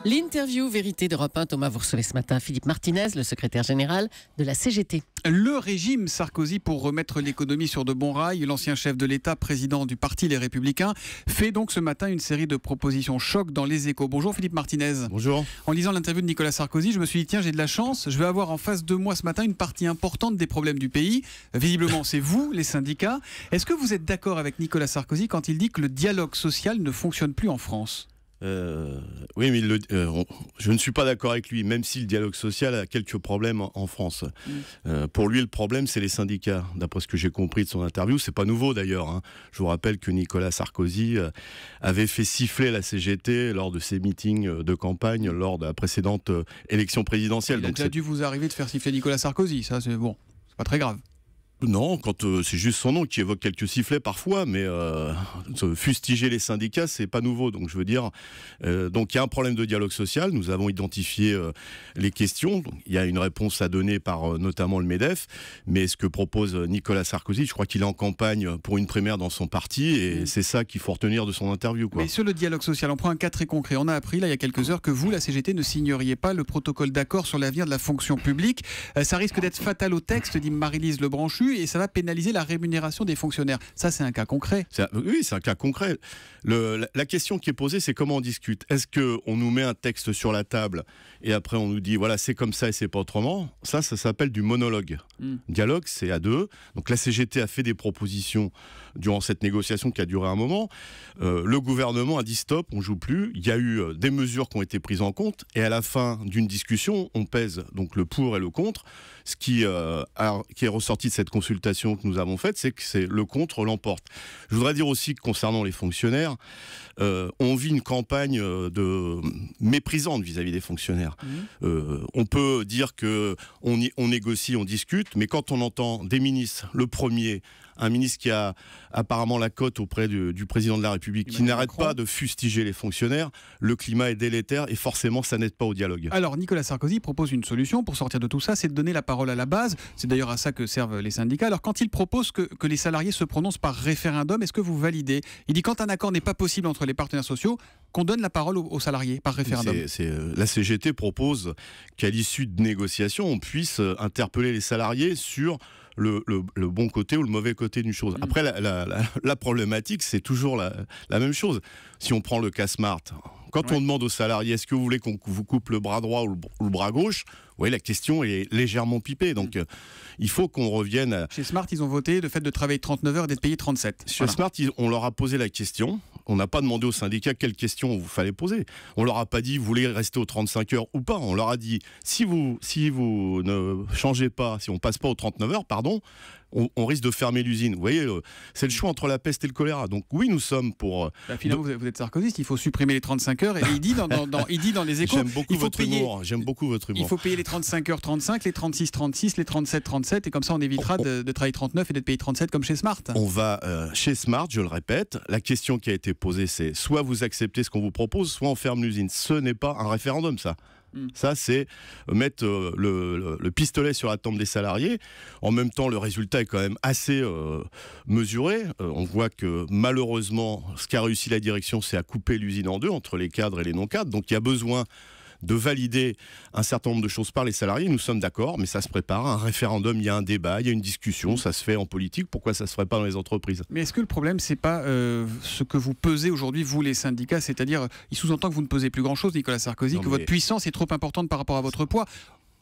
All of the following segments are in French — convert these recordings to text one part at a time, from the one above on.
L'interview vérité d'Europe 1, Thomas, vous recevez ce matin Philippe Martinez, le secrétaire général de la CGT. Le régime Sarkozy pour remettre l'économie sur de bons rails, l'ancien chef de l'État, président du parti Les Républicains, fait donc ce matin une série de propositions choc dans les Échos. Bonjour Philippe Martinez. Bonjour. En lisant l'interview de Nicolas Sarkozy, je me suis dit tiens, j'ai de la chance, je vais avoir en face de moi ce matin une partie importante des problèmes du pays. Visiblement c'est vous, les syndicats. Est-ce que vous êtes d'accord avec Nicolas Sarkozy quand il dit que le dialogue social ne fonctionne plus en France ? Oui, mais je ne suis pas d'accord avec lui, même si le dialogue social a quelques problèmes en France. Pour lui, le problème, c'est les syndicats. D'après ce que j'ai compris de son interview, c'est pas nouveau d'ailleurs. Hein. Je vous rappelle que Nicolas Sarkozy avait fait siffler la CGT lors de ses meetings de campagne lors de la précédente élection présidentielle. Donc ça a dû vous arriver de faire siffler Nicolas Sarkozy, ça c'est bon, c'est pas très grave. Non, quand c'est juste son nom qui évoque quelques sifflets parfois, mais fustiger les syndicats, c'est pas nouveau. Donc je veux dire, donc il y a un problème de dialogue social. Nous avons identifié les questions. Il y a une réponse à donner par notamment le MEDEF. Mais ce que propose Nicolas Sarkozy, je crois qu'il est en campagne pour une primaire dans son parti, et c'est ça qu'il faut retenir de son interview, quoi. Mais sur le dialogue social, on prend un cas très concret. On a appris là il y a quelques heures que vous, la CGT, ne signeriez pas le protocole d'accord sur l'avenir de la fonction publique. Ça risque d'être fatal au texte, dit Marie-Lise Lebranchu. Et ça va pénaliser la rémunération des fonctionnaires. Ça, c'est un cas concret. Oui, c'est un cas concret. La question qui est posée, c'est comment on discute. Est-ce qu'on nous met un texte sur la table et après on nous dit, voilà, c'est comme ça et c'est pas autrement? Ça s'appelle du monologue. Dialogue, c'est à deux. Donc la CGT a fait des propositions durant cette négociation qui a duré un moment. Le gouvernement a dit stop, on joue plus. Il y a eu des mesures qui ont été prises en compte. Et à la fin d'une discussion, on pèse donc le pour et le contre. Ce qui est ressorti de cette consultation que nous avons faite, c'est que le contre l'emporte. Je voudrais dire aussi que concernant les fonctionnaires, on vit une campagne de méprisante vis-à-vis des fonctionnaires. On peut dire que on négocie, on discute, mais quand on entend des ministres, le premier, un ministre qui a apparemment la cote auprès du président de la République, qui n'arrête pas de fustiger les fonctionnaires, le climat est délétère et forcément ça n'aide pas au dialogue. Alors Nicolas Sarkozy propose une solution pour sortir de tout ça, c'est de donner la parole à la base. C'est d'ailleurs à ça que servent les syndicats. Alors quand il propose que les salariés se prononcent par référendum, est-ce que vous validez? Il dit quand un accord n'est pas possible entre les partenaires sociaux, qu'on donne la parole aux salariés par référendum. La CGT propose qu'à l'issue de négociations, on puisse interpeller les salariés sur le bon côté ou le mauvais côté d'une chose. Après, la problématique, c'est toujours la même chose. Si on prend le cas Smart, quand on demande aux salariés, est-ce que vous voulez qu'on vous coupe le bras droit ou le bras gauche? Oui, la question est légèrement pipée. Donc, il faut qu'on revienne. Chez Smart, ils ont voté le fait de travailler 39 heures et d'être payé 37. Chez Smart, on leur a posé la question. On n'a pas demandé aux syndicats quelle question il fallait poser. On leur a pas dit, vous voulez rester aux 35 heures ou pas. On leur a dit, si vous ne changez pas, si on passe pas aux 39 heures, pardon, on risque de fermer l'usine. Vous voyez, c'est le choix entre la peste et le choléra. Donc oui, nous sommes pour... finalement, vous êtes sarkozyste, il faut supprimer les 35 heures. Et il dit dans les Échos... J'aime beaucoup votre humour. Il faut payer les 35 heures 35, les 36 36, les 37 37. Et comme ça, on évitera de travailler 39 et d'être payé 37 comme chez Smart. On va chez Smart, je le répète. La question qui a été posée, c'est soit vous acceptez ce qu'on vous propose, soit on ferme l'usine. Ce n'est pas un référendum, ça. Ça, c'est mettre le pistolet sur la tempe des salariés. En même temps, le résultat est quand même assez mesuré. On voit que malheureusement, ce qu'a réussi la direction, c'est à couper l'usine en deux entre les cadres et les non-cadres. Donc il y a besoin de valider un certain nombre de choses par les salariés. Nous sommes d'accord, mais ça se prépare. Un référendum, il y a un débat, il y a une discussion, ça se fait en politique. Pourquoi ça se ferait pas dans les entreprises? Mais est-ce que le problème, c'est pas ce que vous pesez aujourd'hui, vous les syndicats, c'est-à-dire, il sous-entend que vous ne pesez plus grand-chose, Nicolas Sarkozy, votre puissance est trop importante par rapport à votre poids.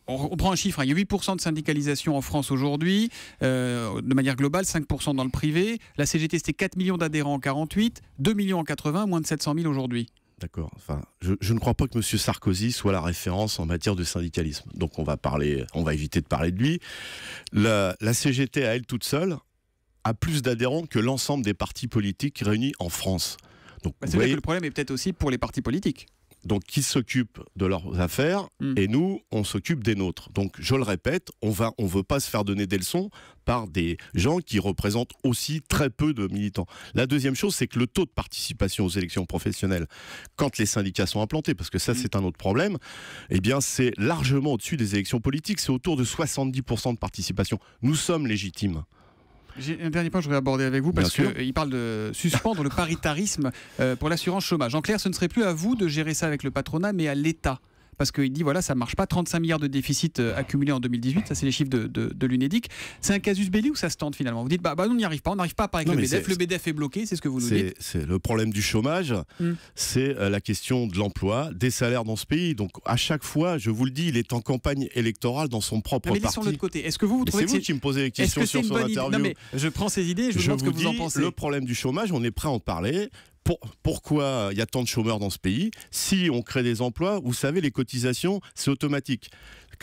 On prend un chiffre, il y a 8% de syndicalisation en France aujourd'hui, de manière globale, 5% dans le privé. La CGT, c'était 4 millions d'adhérents en 48, 2 millions en 80, moins de 700 000 aujourd'hui. D'accord. Enfin, je ne crois pas que M. Sarkozy soit la référence en matière de syndicalisme. Donc on va éviter de parler de lui. La CGT à elle toute seule a plus d'adhérents que l'ensemble des partis politiques réunis en France. Donc, c'est vrai que le problème est peut-être aussi pour les partis politiques. Donc, ils s'occupent de leurs affaires et nous, on s'occupe des nôtres. Donc, je le répète, on veut pas se faire donner des leçons par des gens qui représentent aussi très peu de militants. La deuxième chose, c'est que le taux de participation aux élections professionnelles, quand les syndicats sont implantés, parce que ça, c'est un autre problème, eh bien, c'est largement au-dessus des élections politiques. C'est autour de 70% de participation. Nous sommes légitimes. J'ai un dernier point que je voudrais aborder avec vous, parce qu'il parle de suspendre le paritarisme pour l'assurance chômage. En clair, ce ne serait plus à vous de gérer ça avec le patronat, mais à l'État. Parce qu'il dit, voilà, ça ne marche pas, 35 milliards de déficit accumulés en 2018, ça c'est les chiffres de l'Unédic. C'est un casus belli ou ça se tente finalement? Vous dites, bah on n'y arrive pas, on n'arrive pas à parler avec le BDF est bloqué, c'est ce que vous nous dites. C'est le problème du chômage, c'est la question de l'emploi, des salaires dans ce pays. Donc à chaque fois, je vous le dis, il est en campagne électorale dans son propre parti. Mais laissons l'autre côté. Est-ce que vous trouvez que c'est vous qui me posez des questions sur son interview? Non mais je prends ces idées, je vous demande ce que vous en pensez. Le problème du chômage, on est prêt à en parler. Pourquoi il y a tant de chômeurs dans ce pays? Si on crée des emplois, vous savez, les cotisations, c'est automatique.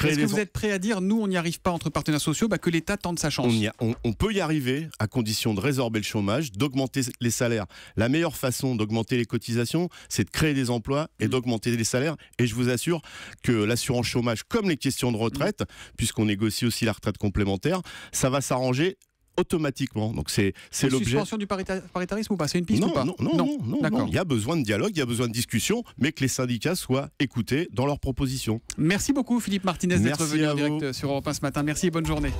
Est-ce que vous êtes prêt à dire, nous, on n'y arrive pas entre partenaires sociaux, que l'État tente sa chance? On peut y arriver à condition de résorber le chômage, d'augmenter les salaires. La meilleure façon d'augmenter les cotisations, c'est de créer des emplois et d'augmenter les salaires. Et je vous assure que l'assurance chômage, comme les questions de retraite, puisqu'on négocie aussi la retraite complémentaire, ça va s'arranger automatiquement. Donc c'est l'objet. Suspension du paritarisme ou pas? C'est une piste ou pas? Non. Il y a besoin de dialogue, il y a besoin de discussion, mais que les syndicats soient écoutés dans leurs propositions. Merci beaucoup Philippe Martinez d'être venu en direct sur Europe 1 ce matin. Merci et bonne journée.